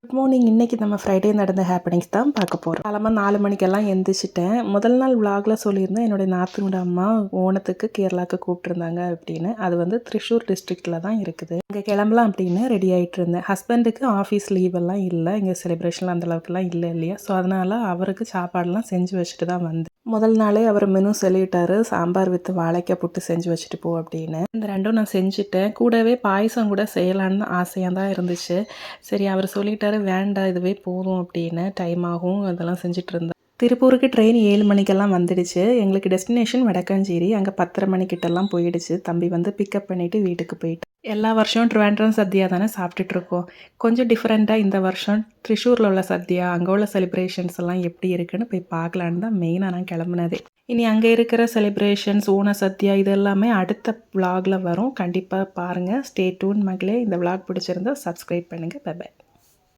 Good morning. இன்றைக்கி நம்ம Friday நடந்த ஹேப்பனிங்ஸ் தான் பார்க்க போகிறோம். காலமாக 4 மணிக்கெல்லாம் எந்திரிச்சிட்டேன். முதல் நாள் விலாகில் சொல்லியிருந்தேன் என்னுடைய நாத்தனோட அம்மா ஓணத்துக்கு கேரளாவுக்கு கூப்பிட்டுருந்தாங்க அப்படின்னு. அது வந்து திரிசூர் டிஸ்ட்ரிக்டில் தான் இருக்குது. இங்கே கிளம்பலாம் அப்படின்னு ரெடி ஆகிட்டு இருந்தேன். ஹஸ்பண்டுக்கு ஆஃபீஸ் லீவெல்லாம் இல்லை, இங்கே செலிப்ரேஷன் அந்தளவுக்குலாம் இல்லை இல்லையா. ஸோ அதனால் அவருக்கு சாப்பாடெல்லாம் செஞ்சு வச்சுட்டு தான் வந்தேன். முதல் நாளே அவர் மெனு சொல்லிட்டாரு, சாம்பார் வித் வாழைக்காய் புட்டு செஞ்சு வச்சுட்டு போ அப்படின்னு. இந்த ரெண்டும் நான் செஞ்சுட்டேன். கூடவே பாயசம் கூட செய்யலான்னு ஆசையாக தான் இருந்துச்சு. சரி, அவர் சொல்லிட்டாரு வேண்டாம் இதுவே போதும் அப்படின்னு. டைம் ஆகும் அதெல்லாம் செஞ்சுட்டு இருந்தேன். திருப்பூருக்கு ட்ரெயின் 7 மணிக்கெல்லாம் வந்துடுச்சு. எங்களுக்கு டெஸ்டினேஷன் வடக்கஞ்சேரி. அங்கே 10:30 மணிக்கிட்டலாம் போயிடுச்சு. தம்பி வந்து பிக்கப் பண்ணிவிட்டு வீட்டுக்கு போயிட்டு. எல்லா வருஷம் ட்ரிவாண்ட்ரம் சத்யா தானே சாப்பிட்டுட்ருக்கோம். கொஞ்சம் டிஃப்ரெண்ட்டாக இந்த வருஷம் த்ரிஷூரில் உள்ள சத்யா, அங்கே உள்ள செலிப்ரேஷன்ஸ் எல்லாம் எப்படி இருக்குன்னு போய் பார்க்கலான்னு தான் மெயினாக நான் கிளம்புனதே. இனி அங்கே இருக்கிற செலிப்ரேஷன்ஸ், ஓண சத்யா இது எல்லாமே அடுத்த விலாகில் வரும். கண்டிப்பாக பாருங்கள். ஸ்டே டியூன் மகளே. இந்த விலாக் பிடிச்சிருந்தா சப்ஸ்கிரைப் பண்ணுங்கள். Bye by.